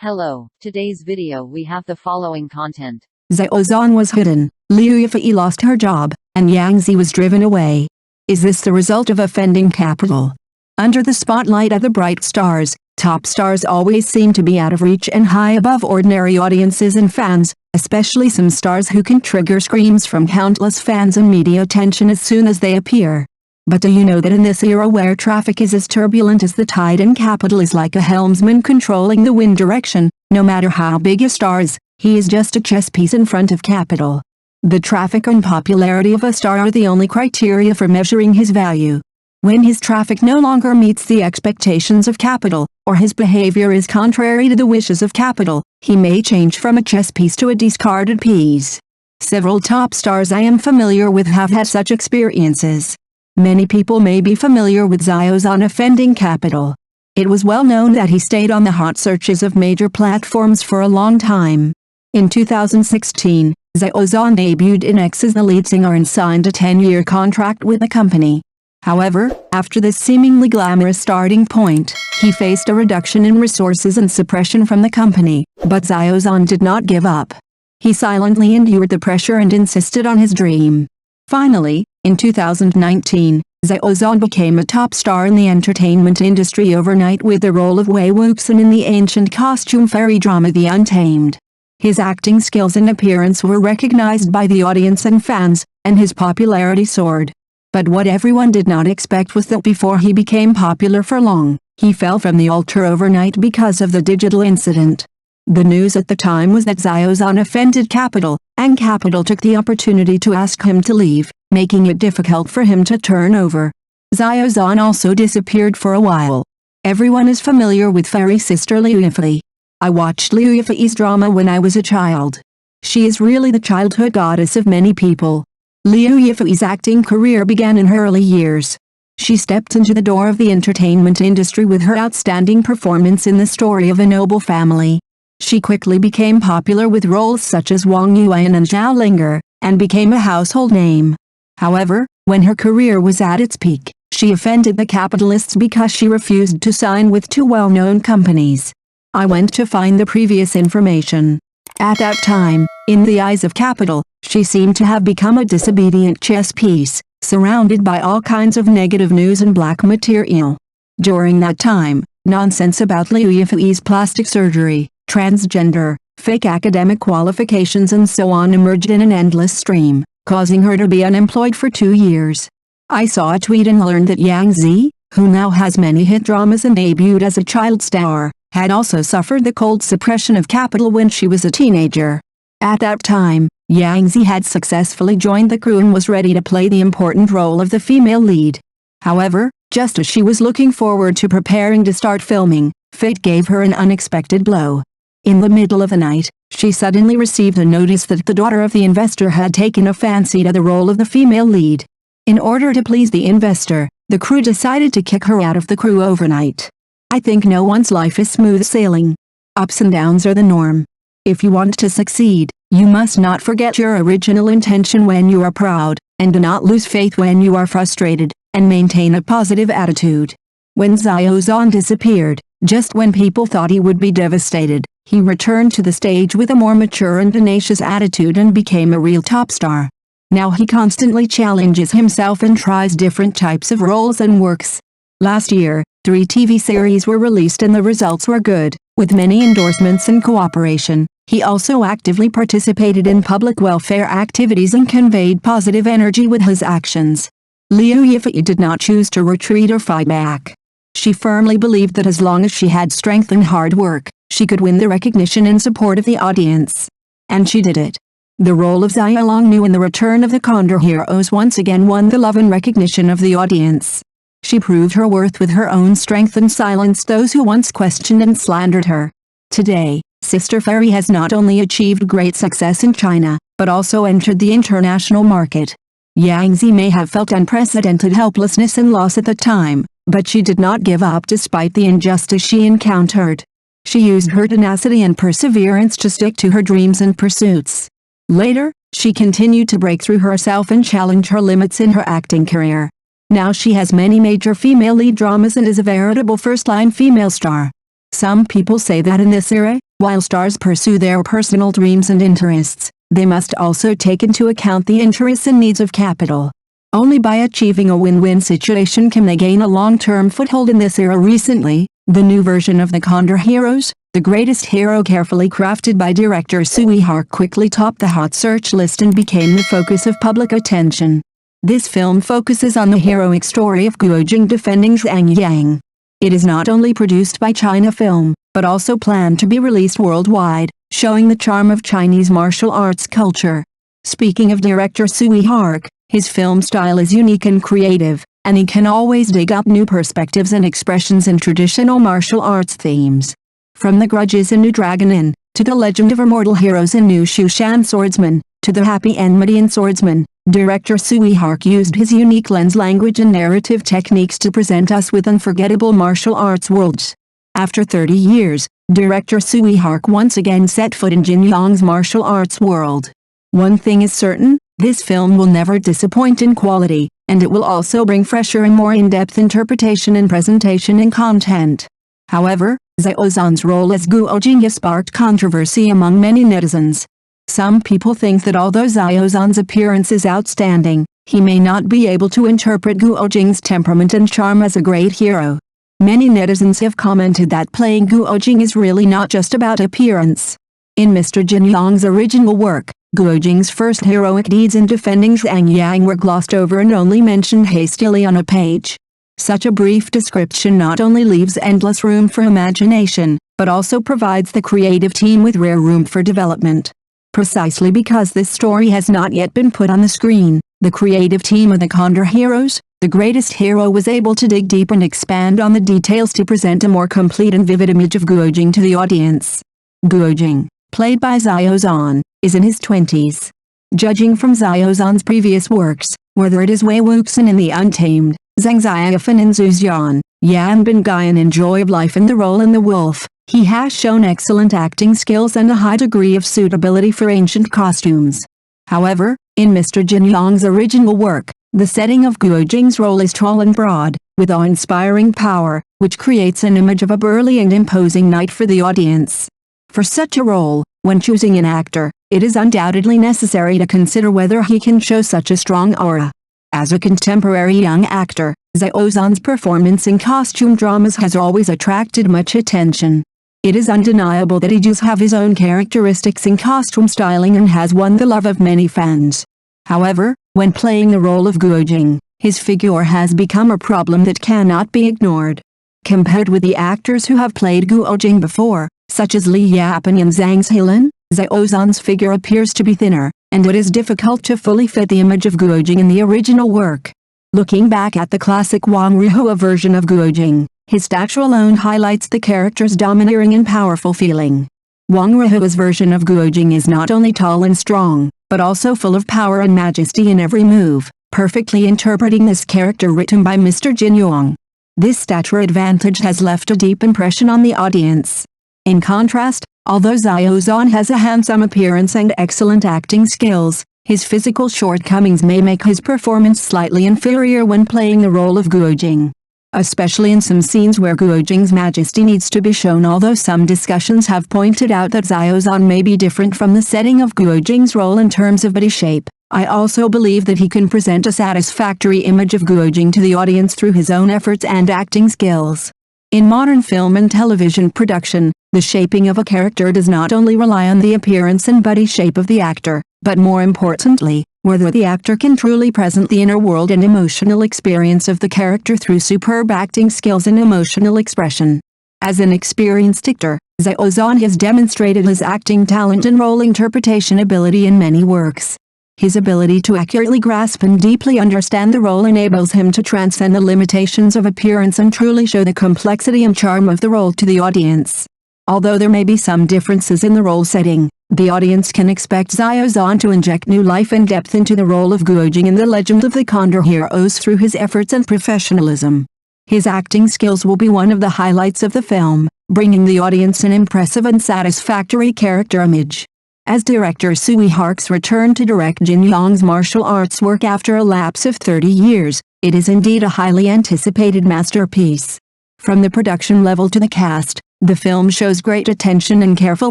Hello, today's video we have the following content. Xiao Zhan was hidden, Liu Yifei lost her job, and Yang Zi was driven away. Is this the result of offending capital? Under the spotlight of the bright stars, top stars always seem to be out of reach and high above ordinary audiences and fans, especially some stars who can trigger screams from countless fans and media attention as soon as they appear. But do you know that in this era where traffic is as turbulent as the tide and capital is like a helmsman controlling the wind direction, no matter how big a star is, he is just a chess piece in front of capital. The traffic and popularity of a star are the only criteria for measuring his value. When his traffic no longer meets the expectations of capital, or his behavior is contrary to the wishes of capital, he may change from a chess piece to a discarded piece. Several top stars I am familiar with have had such experiences. Many people may be familiar with Xiao Zhan offending capital. It was well known that he stayed on the hot searches of major platforms for a long time. In 2016, Xiao Zhan debuted in X as the lead singer and signed a 10-year contract with the company. However, after this seemingly glamorous starting point, he faced a reduction in resources and suppression from the company, but Xiao Zhan did not give up. He silently endured the pressure and insisted on his dream. Finally, in 2019, Xiao Zhan became a top star in the entertainment industry overnight with the role of Wei Wuxin in the ancient costume fairy drama The Untamed. His acting skills and appearance were recognized by the audience and fans, and his popularity soared. But what everyone did not expect was that before he became popular for long, he fell from the altar overnight because of the digital incident. The news at the time was that Xiao Zhan offended capital, and capital took the opportunity to ask him to leave, making it difficult for him to turn over. Xiao Zhan also disappeared for a while. Everyone is familiar with fairy sister Liu Yifei. I watched Liu Yifei's drama when I was a child. She is really the childhood goddess of many people. Liu Yifei's acting career began in her early years. She stepped into the door of the entertainment industry with her outstanding performance in The Story of a Noble Family. She quickly became popular with roles such as Wang Yuan and Zhao Linger, and became a household name. However, when her career was at its peak, she offended the capitalists because she refused to sign with two well-known companies. I went to find the previous information. At that time, in the eyes of capital, she seemed to have become a disobedient chess piece, surrounded by all kinds of negative news and black material. During that time, nonsense about Liu Yifei's plastic surgery, transgender, fake academic qualifications and so on emerged in an endless stream, causing her to be unemployed for 2 years. I saw a tweet and learned that Yang Zi, who now has many hit dramas and debuted as a child star, had also suffered the cold suppression of capital when she was a teenager. At that time, Yang Zi had successfully joined the crew and was ready to play the important role of the female lead. However, just as she was looking forward to preparing to start filming, fate gave her an unexpected blow. In the middle of the night, she suddenly received a notice that the daughter of the investor had taken a fancy to the role of the female lead. In order to please the investor, the crew decided to kick her out of the crew overnight. I think no one's life is smooth sailing. Ups and downs are the norm. If you want to succeed, you must not forget your original intention when you are proud, and do not lose faith when you are frustrated, and maintain a positive attitude. When Xiao Zhan disappeared, just when people thought he would be devastated, he returned to the stage with a more mature and tenacious attitude and became a real top star. Now he constantly challenges himself and tries different types of roles and works. Last year, 3 TV series were released and the results were good, with many endorsements and cooperation. He also actively participated in public welfare activities and conveyed positive energy with his actions. Liu Yifei did not choose to retreat or fight back. She firmly believed that as long as she had strength and hard work, she could win the recognition and support of the audience. And she did it. The role of Xiao Longnu in The Return of the Condor Heroes once again won the love and recognition of the audience. She proved her worth with her own strength and silenced those who once questioned and slandered her. Today, Sister Fairy has not only achieved great success in China, but also entered the international market. Yang Zi may have felt unprecedented helplessness and loss at the time, but she did not give up despite the injustice she encountered. She used her tenacity and perseverance to stick to her dreams and pursuits. Later, she continued to break through herself and challenge her limits in her acting career. Now she has many major female lead dramas and is a veritable first-line female star. Some people say that in this era, while stars pursue their personal dreams and interests, they must also take into account the interests and needs of capital. Only by achieving a win-win situation can they gain a long-term foothold in this era. Recently, the new version of the Condor Heroes, The Greatest Hero, carefully crafted by director Tsui Hark, quickly topped the hot search list and became the focus of public attention. This film focuses on the heroic story of Guo Jing defending Xiangyang. It is not only produced by China Film, but also planned to be released worldwide, showing the charm of Chinese martial arts culture. Speaking of director Tsui Hark, his film style is unique and creative, and he can always dig up new perspectives and expressions in traditional martial arts themes. From The Grudges in New Dragon Inn, to The Legend of Immortal Heroes in New Shushan Swordsman, to The Happy Enmity in Swordsman, director Tsui Hark used his unique lens, language and narrative techniques to present us with unforgettable martial arts worlds. After 30 years, director Tsui Hark once again set foot in Jin Yong's martial arts world. One thing is certain, this film will never disappoint in quality, and it will also bring fresher and more in-depth interpretation and presentation and content. However, Xiao Zhan's role as Guo Jing has sparked controversy among many netizens. Some people think that although Xiao Zhan's appearance is outstanding, he may not be able to interpret Guo Jing's temperament and charm as a great hero. Many netizens have commented that playing Guo Jing is really not just about appearance. In Mr. Jin Yong's original work, Guo Jing's first heroic deeds in defending Xiangyang were glossed over and only mentioned hastily on a page. Such a brief description not only leaves endless room for imagination, but also provides the creative team with rare room for development. Precisely because this story has not yet been put on the screen, the creative team of the Condor Heroes, The Greatest Hero, was able to dig deep and expand on the details to present a more complete and vivid image of Guo Jing to the audience. Guo Jing, played by Xiao Zhan, is in his 20s. Judging from Xiao Zhan's previous works, whether it is Wei Wuxin in The Untamed, Zhang Ziafan in Zhuxian, Yan Bingyan in Joy of Life, and The Role in the Wolf, he has shown excellent acting skills and a high degree of suitability for ancient costumes. However, in Mr. Jin Yong's original work, the setting of Guo Jing's role is tall and broad, with awe-inspiring power, which creates an image of a burly and imposing knight for the audience. For such a role, when choosing an actor, it is undoubtedly necessary to consider whether he can show such a strong aura. As a contemporary young actor, Xiao Zhan's performance in costume dramas has always attracted much attention. It is undeniable that he does have his own characteristics in costume styling and has won the love of many fans. However, when playing the role of Guo Jing, his figure has become a problem that cannot be ignored. Compared with the actors who have played Guo Jing before, such as Li Yifei and Zhang Zilan, Xiao Zhan's figure appears to be thinner, and it is difficult to fully fit the image of Guo Jing in the original work. Looking back at the classic Wang Rihua version of Guo Jing, his stature alone highlights the character's domineering and powerful feeling. Wang Rihua's version of Guo Jing is not only tall and strong, but also full of power and majesty in every move, perfectly interpreting this character written by Mr. Jin Yong. This stature advantage has left a deep impression on the audience. In contrast, although Xiao Zhan has a handsome appearance and excellent acting skills, his physical shortcomings may make his performance slightly inferior when playing the role of Guo Jing. Especially in some scenes where Guo Jing's majesty needs to be shown. Although some discussions have pointed out that Xiao Zhan may be different from the setting of Guo Jing's role in terms of body shape, I also believe that he can present a satisfactory image of Guo Jing to the audience through his own efforts and acting skills. In modern film and television production, the shaping of a character does not only rely on the appearance and body shape of the actor, but more importantly, whether the actor can truly present the inner world and emotional experience of the character through superb acting skills and emotional expression. As an experienced actor, Xiao Zhan has demonstrated his acting talent and role interpretation ability in many works. His ability to accurately grasp and deeply understand the role enables him to transcend the limitations of appearance and truly show the complexity and charm of the role to the audience. Although there may be some differences in the role setting, the audience can expect Xiao Zhan to inject new life and depth into the role of Guo Jing in The Legend of the Condor Heroes through his efforts and professionalism. His acting skills will be one of the highlights of the film, bringing the audience an impressive and satisfactory character image. As director Tsui Hark's return to direct Jin Yong's martial arts work after a lapse of 30 years, it is indeed a highly anticipated masterpiece. From the production level to the cast, The film shows great attention and careful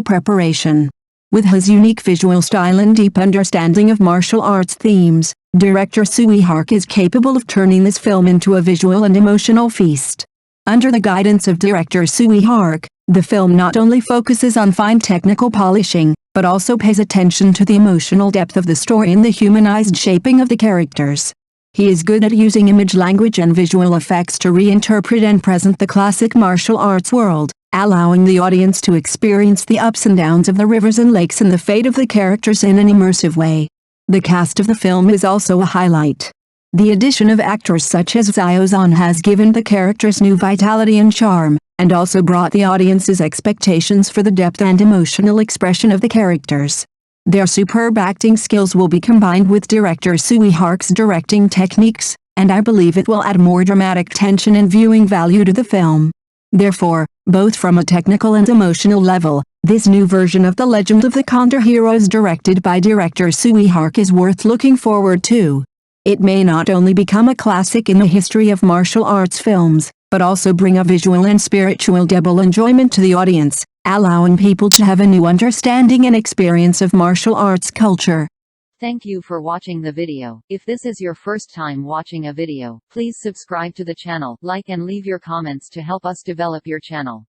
preparation. With his unique visual style and deep understanding of martial arts themes, director Tsui Hark is capable of turning this film into a visual and emotional feast. Under the guidance of director Tsui Hark, the film not only focuses on fine technical polishing, but also pays attention to the emotional depth of the story and the humanized shaping of the characters. He is good at using image language and visual effects to reinterpret and present the classic martial arts world, allowing the audience to experience the ups and downs of the rivers and lakes and the fate of the characters in an immersive way. The cast of the film is also a highlight. The addition of actors such as Xiao Zhan has given the characters new vitality and charm, and also brought the audience's expectations for the depth and emotional expression of the characters. Their superb acting skills will be combined with director Tsui Hark's directing techniques, and I believe it will add more dramatic tension and viewing value to the film. Therefore, both from a technical and emotional level, this new version of The Legend of the Condor Heroes directed by director Tsui Hark is worth looking forward to. It may not only become a classic in the history of martial arts films, but also bring a visual and spiritual double enjoyment to the audience, allowing people to have a new understanding and experience of martial arts culture. Thank you for watching the video. If this is your first time watching a video, please subscribe to the channel, like and leave your comments to help us develop your channel.